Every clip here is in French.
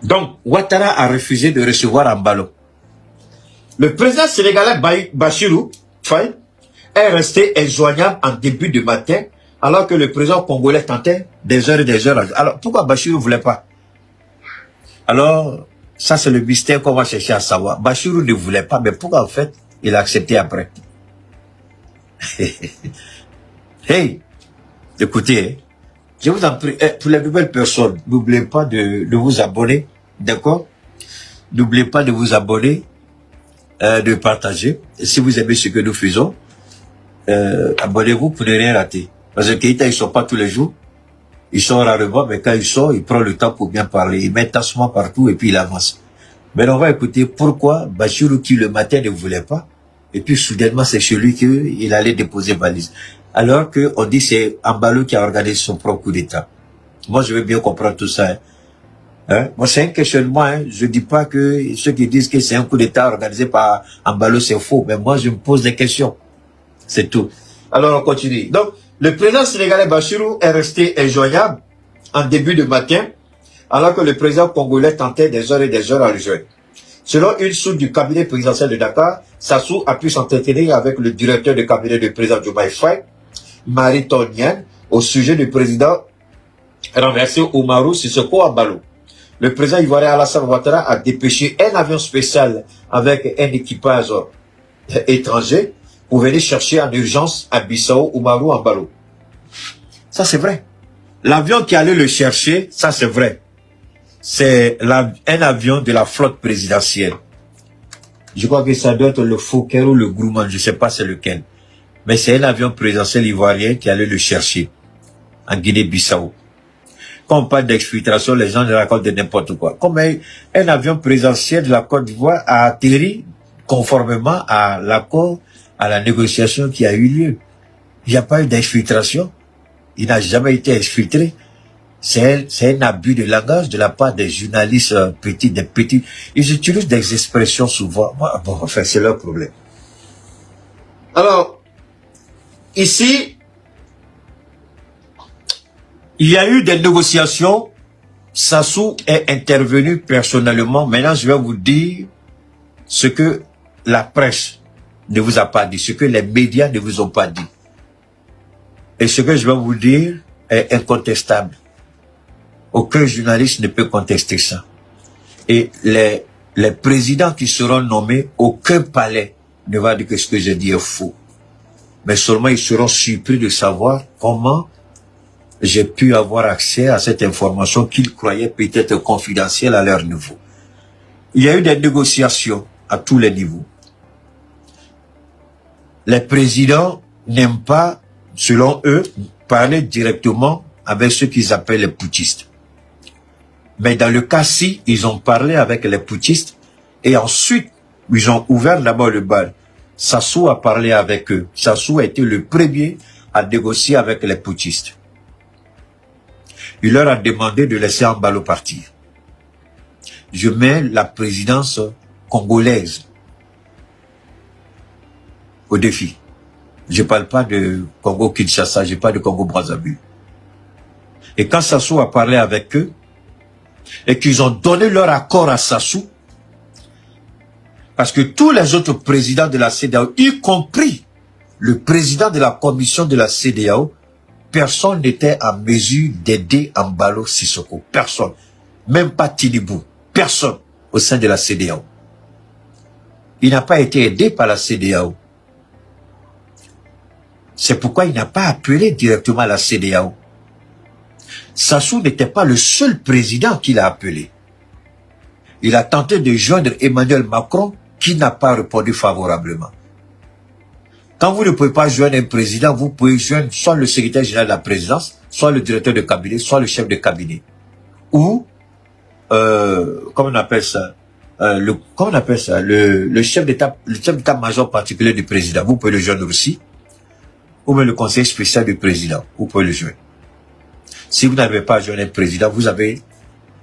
Donc, Ouattara a refusé de recevoir Embalo. Le président sénégalais Bassirou Faye est resté injoignable en début de matin, alors que le président congolais tentait des heures et des heures. Alors, pourquoi Bassirou ne voulait pas? Alors, ça c'est le mystère qu'on va chercher à savoir. Bassirou ne voulait pas, mais pourquoi en fait il a accepté après? Hey, écoutez, je vous en prie, pour les nouvelles personnes, n'oubliez pas de vous abonner, d'accord? N'oubliez pas de vous abonner, de partager. Et si vous aimez ce que nous faisons, abonnez-vous pour ne rien rater. Parce que Keïta, ils ne sont pas tous les jours. Ils sont rarement, mais quand ils sont, ils prennent le temps pour bien parler. Ils mettent tassement partout et puis ils avancent. Mais on va écouter pourquoi Bassirou qui le matin ne voulait pas. Et puis soudainement, c'est chez lui qu'il allait déposer valise. Alors qu'on dit c'est Embalo qui a organisé son propre coup d'État. Moi, je veux bien comprendre tout ça. Hein? Moi, c'est un questionnement. Hein. Je dis pas que ceux qui disent que c'est un coup d'État organisé par Embalo, c'est faux. Mais moi, je me pose des questions. C'est tout. Alors, on continue. Donc, le président sénégalais Bassirou est resté injoignable en début de matin, alors que le président congolais tentait des heures et des heures à le joindre. Selon une source du cabinet présidentiel de Dakar, Sassou a pu s'entretenir avec le directeur du cabinet du président Diomaye Faye, Marie Tonienne, au sujet du président renversé Oumarou Sissoko Embalo. Le président ivoirien Alassane Ouattara a dépêché un avion spécial avec un équipage étranger pour venir chercher en urgence à Bissau Oumarou Embalo. Ça c'est vrai. L'avion qui allait le chercher, ça c'est vrai. C'est un avion de la flotte présidentielle. Je crois que ça doit être le Fokker ou le Grumman, je ne sais pas c'est lequel. Mais c'est un avion présidentiel ivoirien qui allait le chercher en Guinée-Bissau. Quand on parle d'exfiltration, les gens racontent de n'importe quoi. Comme un avion présidentiel de la Côte d'Ivoire a atterri conformément à l'accord, à la négociation qui a eu lieu. Il n'y a pas eu d'exfiltration. Il n'a jamais été exfiltré. C'est un abus de langage de la part des journalistes des petits. Ils utilisent des expressions souvent. Bon, enfin, c'est leur problème. Alors, ici, il y a eu des négociations. Sassou est intervenu personnellement. Maintenant, je vais vous dire ce que la presse ne vous a pas dit, ce que les médias ne vous ont pas dit. Et ce que je vais vous dire est incontestable. Aucun journaliste ne peut contester ça. Et les présidents qui seront nommés, aucun palais ne va dire que ce que je dis est faux. Mais seulement ils seront surpris de savoir comment j'ai pu avoir accès à cette information qu'ils croyaient peut-être confidentielle à leur niveau. Il y a eu des négociations à tous les niveaux. Les présidents n'aiment pas, selon eux, parler directement avec ceux qu'ils appellent les putschistes. Mais dans le cas-ci, ils ont parlé avec les putschistes et ensuite, ils ont ouvert d'abord le bal. Sassou a parlé avec eux. Sassou a été le premier à négocier avec les putschistes. Il leur a demandé de laisser Embalo partir. Je mets la présidence congolaise au défi. Je ne parle pas de Congo-Kinshasa, je parle de Congo-Brazzaville. Et quand Sassou a parlé avec eux, et qu'ils ont donné leur accord à Sassou, parce que tous les autres présidents de la CEDEAO, y compris le président de la commission de la CEDEAO, personne n'était en mesure d'aider Embalo Sissoko. Personne. Même pas Tinibou. Personne au sein de la CEDEAO. Il n'a pas été aidé par la CEDEAO. C'est pourquoi il n'a pas appelé directement la CEDEAO. Sassou n'était pas le seul président qu'il a appelé. Il a tenté de joindre Emmanuel Macron qui n'a pas répondu favorablement. Quand vous ne pouvez pas joindre un président, vous pouvez joindre soit le secrétaire général de la présidence, soit le directeur de cabinet, soit le chef de cabinet. Ou, comment on appelle ça, le chef d'état-major particulier du président. Vous pouvez le joindre aussi. Ou même le conseil spécial du président. Vous pouvez le joindre. Si vous n'avez pas joint un président, vous avez...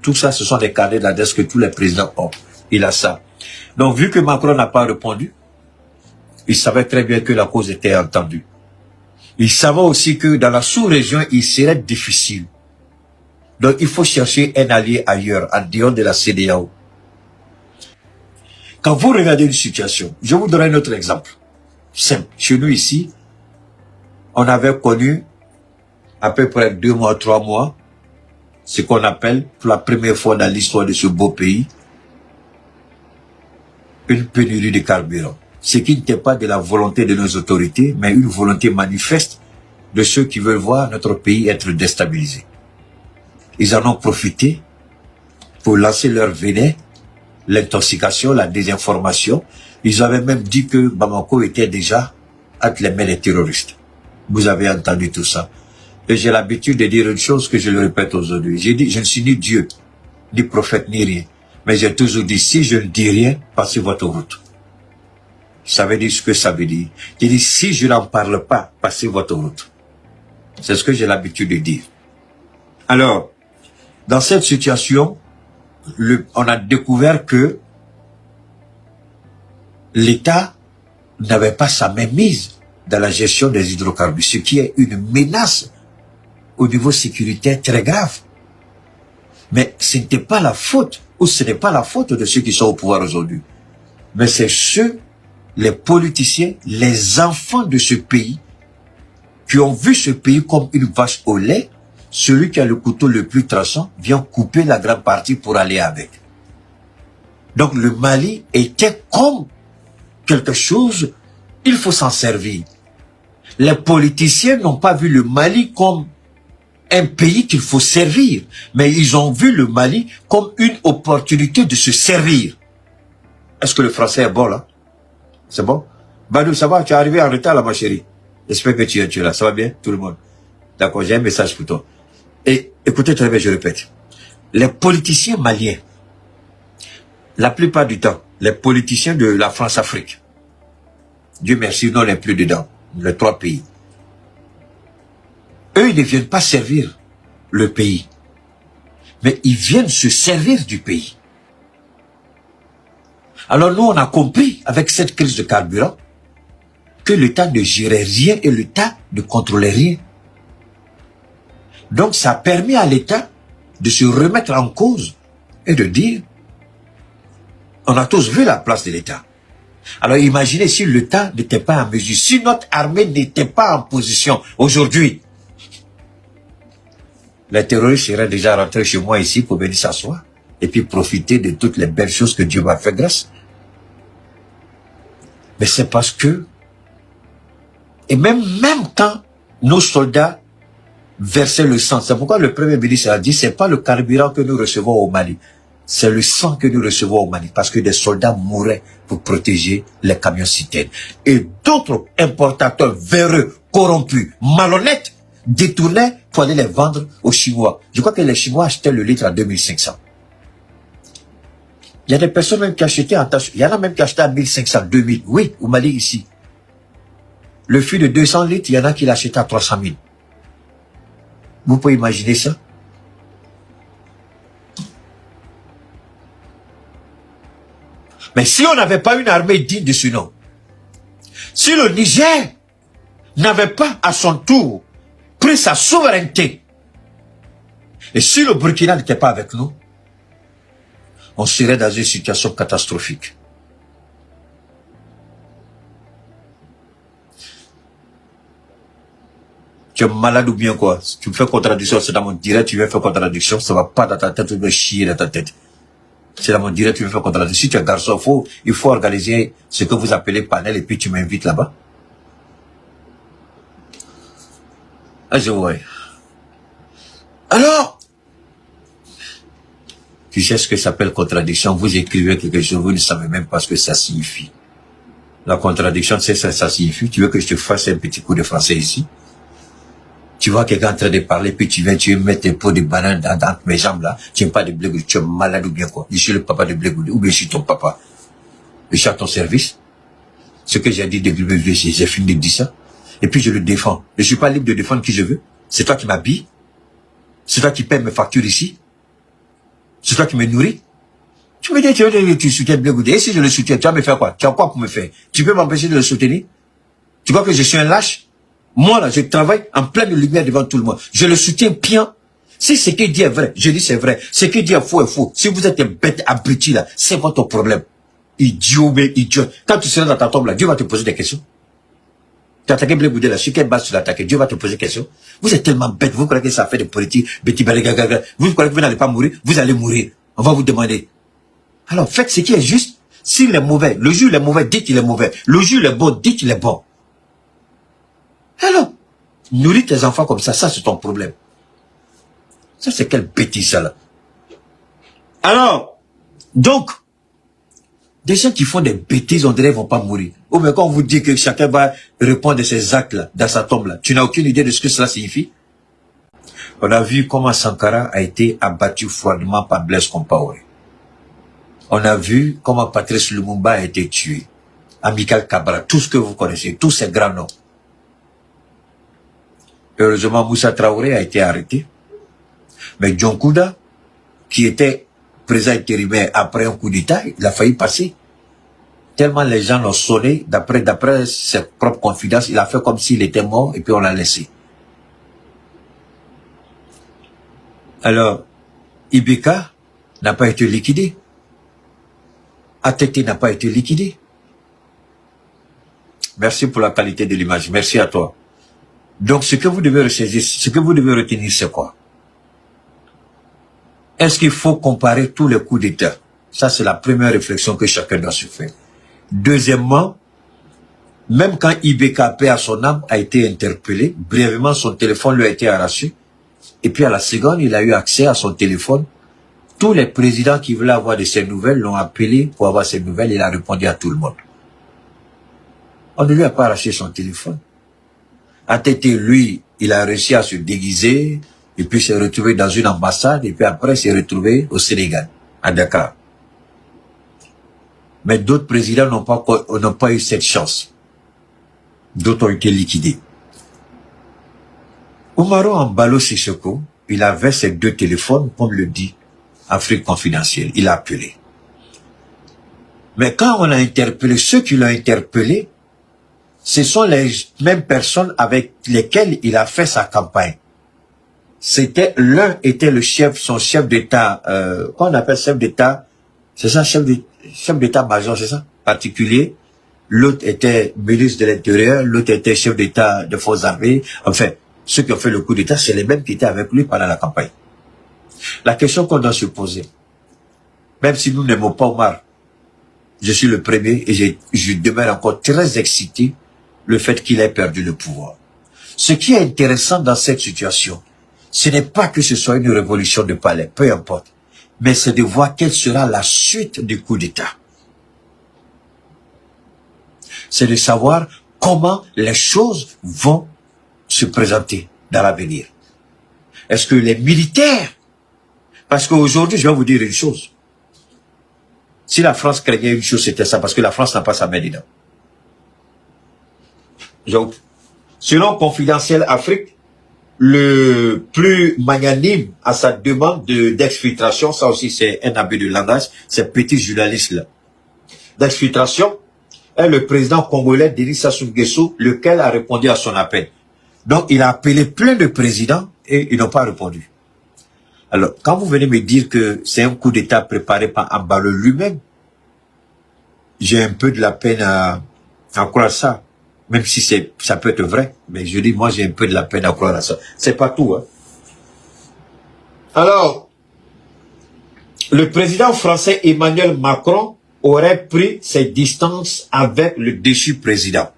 Tout ça, ce sont des carnets d'adresse que tous les présidents ont. Il a ça. Donc, vu que Macron n'a pas répondu, il savait très bien que la cause était entendue. Il savait aussi que dans la sous-région, il serait difficile Donc, il faut chercher un allié ailleurs, en dehors de la CEDEAO. Quand vous regardez une situation, je vous donne un autre exemple. Simple. Chez nous ici, on avait connu à peu près 2 mois, 3 mois, ce qu'on appelle, pour la première fois dans l'histoire de ce beau pays, une pénurie de carburant. Ce qui n'était pas de la volonté de nos autorités, mais une volonté manifeste de ceux qui veulent voir notre pays être déstabilisé. Ils en ont profité pour lancer leur venin, l'intoxication, la désinformation. Ils avaient même dit que Bamako était déjà entre les mains des terroristes. Vous avez entendu tout ça. Et j'ai l'habitude de dire une chose que je le répète aujourd'hui. J'ai dit, je ne suis ni Dieu, ni prophète, ni rien. Mais j'ai toujours dit, si je ne dis rien, passez votre route. Ça veut dire ce que ça veut dire. J'ai dit, si je n'en parle pas, passez votre route. C'est ce que j'ai l'habitude de dire. Alors, dans cette situation, on a découvert que l'État n'avait pas sa main mise dans la gestion des hydrocarbures, ce qui est une menace au niveau sécuritaire très grave. Mais ce n'était pas la faute, ou ce n'est pas la faute de ceux qui sont au pouvoir aujourd'hui. Mais c'est ceux, les politiciens, les enfants de ce pays, qui ont vu ce pays comme une vache au lait. Celui qui a le couteau le plus tranchant vient couper la grande partie pour aller avec. Donc le Mali était comme quelque chose, il faut s'en servir. Les politiciens n'ont pas vu le Mali comme un pays qu'il faut servir, mais ils ont vu le Mali comme une opportunité de se servir. Est-ce que le français est bon là? C'est bon? Badou, ça va? Tu es arrivé en retard là, ma chérie. J'espère que tu es là. Ça va bien, tout le monde? D'accord, j'ai un message pour toi. Et écoutez très bien, je répète. Les politiciens maliens, la plupart du temps, les politiciens de la France-Afrique, Dieu merci, nous on n'est plus dedans, les 3 pays. Eux, ils ne viennent pas servir le pays, mais ils viennent se servir du pays. Alors nous, on a compris, avec cette crise de carburant, que l'État ne gérait rien et l'État ne contrôlait rien. Donc ça a permis à l'État de se remettre en cause et de dire, on a tous vu la place de l'État. Alors imaginez si l'État n'était pas en mesure, si notre armée n'était pas en position aujourd'hui, les terroristes seraient déjà rentrés chez moi ici pour venir s'asseoir et puis profiter de toutes les belles choses que Dieu m'a fait grâce. Mais c'est parce que, et même quand nos soldats versaient le sang, c'est pourquoi le Premier ministre a dit, c'est pas le carburant que nous recevons au Mali, c'est le sang que nous recevons au Mali, parce que des soldats mouraient pour protéger les camions citernes. Et d'autres importateurs véreux, corrompus, malhonnêtes, détournaient pour aller les vendre aux Chinois. Je crois que les Chinois achetaient le litre à 2500. Il y a des personnes même qui achetaient il y en a même qui achetaient à 1500, 2000. Oui, au Mali ici. Le fût de 200 litres, il y en a qui l'achetaient à 300 000. Vous pouvez imaginer ça? Mais si on n'avait pas une armée digne de ce nom, si le Niger n'avait pas à son tour pris sa souveraineté, et si le Burkina n'était pas avec nous, on serait dans une situation catastrophique. Tu es malade ou bien quoi? Si tu me fais contradiction, c'est dans mon direct, tu viens faire contradiction, ça va pas dans ta tête, tu vas chier dans ta tête. C'est dans mon direct, tu viens faire contradiction. Si tu es garçon, il faut organiser ce que vous appelez panel et puis tu m'invites là-bas. Ah, je vois. Alors, tu sais ce que ça s'appelle contradiction. Vous écrivez quelque chose, vous ne savez même pas ce que ça signifie. La contradiction, c'est ça signifie. Tu veux que je te fasse un petit coup de français ici? Tu vois quelqu'un en train de parler, puis tu viens mettre un pot de banane dans mes jambes là. Tu n'es pas de Blé Goudé, tu es malade ou bien quoi? Je suis le papa de Blé Goudé, ou bien je suis ton papa. Je suis à ton service. Ce que j'ai dit de Blé Goudé, j'ai fini de dire ça. Et puis je le défends. Je suis pas libre de défendre qui je veux. C'est toi qui m'habilles. C'est toi qui paie mes factures ici. C'est toi qui me nourris. Tu me dis, tu soutiens Blé Goudé. Et si je le soutiens, tu vas me faire quoi? Tu as quoi pour me faire? Tu peux m'empêcher de le soutenir? Tu crois que je suis un lâche? Moi, là, je travaille en pleine lumière devant tout le monde. Je le soutiens bien. Si ce qu'il dit est vrai, je dis c'est vrai. Ce qu'il dit est faux est faux. Si vous êtes bête abruti là, c'est votre problème. Idiot, mais idiot. Quand tu seras dans ta tombe là, Dieu va te poser des questions. Tu as attaqué Blé Boudé là, sur quelle base tu l'as attaqué? Dieu va te poser des questions. Vous êtes tellement bête, vous croyez que ça fait de politique, vous croyez que vous n'allez pas mourir, vous allez mourir. On va vous demander. Alors faites ce qui est juste. S'il est mauvais, le jour il est mauvais, dites qu'il est mauvais. Le jour il est bon, dites qu'il est bon. Alors, nourris tes enfants comme ça c'est ton problème. Ça c'est quelle bêtise ça là. Alors, donc, des gens qui font des bêtises, on dirait qu'ils ne vont pas mourir. Ou bien quand on vous dit que chacun va répondre de ses actes-là, dans sa tombe-là, tu n'as aucune idée de ce que cela signifie. On a vu comment Sankara a été abattu froidement par Blaise Compaoré. On a vu comment Patrice Lumumba a été tué. Amical Cabral, tout ce que vous connaissez, tous ces grands noms. Heureusement, Moussa Traoré a été arrêté. Mais John Kouda, qui était président intérimaire après un coup d'État, il a failli passer. Tellement les gens l'ont sonné, d'après ses propres confidences, il a fait comme s'il était mort et puis on l'a laissé. Alors, Ibeka n'a pas été liquidé. ATT n'a pas été liquidé. Merci pour la qualité de l'image. Merci à toi. Donc, ce que vous devez ressaisir, ce que vous devez retenir, c'est quoi? Est-ce qu'il faut comparer tous les coups d'État? Ça, c'est la première réflexion que chacun doit se faire. Deuxièmement, même quand Ibeka, paix à son âme, a été interpellé, brièvement, son téléphone lui a été arraché. Et puis, à la seconde, il a eu accès à son téléphone. Tous les présidents qui voulaient avoir de ses nouvelles l'ont appelé pour avoir ses nouvelles. Il a répondu à tout le monde. On ne lui a pas arraché son téléphone. ATT, lui, il a réussi à se déguiser, et puis s'est retrouvé dans une ambassade, et puis après s'est retrouvé au Sénégal, à Dakar. Mais d'autres présidents n'ont pas eu cette chance. D'autres ont été liquidés. Oumaro Embalo Sissoko, il avait ses deux téléphones, comme le dit Afrique Confidentielle. Il a appelé. Mais quand on a interpellé, ceux qui l'ont interpellé, ce sont les mêmes personnes avec lesquelles il a fait sa campagne. L'un était le chef, son chef d'État, qu'on appelle chef d'État, c'est ça, chef d'État-major, c'est ça, particulier. L'autre était ministre de l'Intérieur, l'autre était chef d'État de forces armées. Enfin, ceux qui ont fait le coup d'État, c'est les mêmes qui étaient avec lui pendant la campagne. La question qu'on doit se poser, même si nous n'aimons pas Omar, je suis le premier et je demeure encore très excité le fait qu'il ait perdu le pouvoir. Ce qui est intéressant dans cette situation, ce n'est pas que ce soit une révolution de palais, peu importe, mais c'est de voir quelle sera la suite du coup d'État. C'est de savoir comment les choses vont se présenter dans l'avenir. Est-ce que les militaires, parce qu'aujourd'hui, je vais vous dire une chose, si la France craignait une chose, c'était ça, parce que la France n'a pas sa main dedans. Donc, selon Confidentiel Afrique, le plus magnanime à sa demande d'exfiltration, ça aussi c'est un abus de langage, ces petits journalistes-là, d'exfiltration, est le président congolais Denis Sassou Nguesso, lequel a répondu à son appel. Donc, il a appelé plein de présidents et ils n'ont pas répondu. Alors, quand vous venez me dire que c'est un coup d'État préparé par Embalo lui-même, j'ai un peu de la peine à croire ça. Même si ça peut être vrai, mais je dis, moi, j'ai un peu de la peine à croire à ça. C'est pas tout, hein. Alors, le président français Emmanuel Macron aurait pris ses distances avec le déchu président.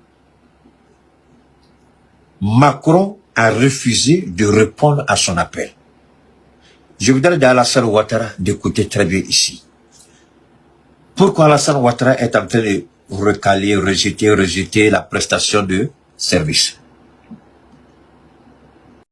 Macron a refusé de répondre à son appel. Je voudrais dire à Alassane Ouattara d'écouter très bien ici. Pourquoi Alassane Ouattara est en train de rejeter la prestation de service?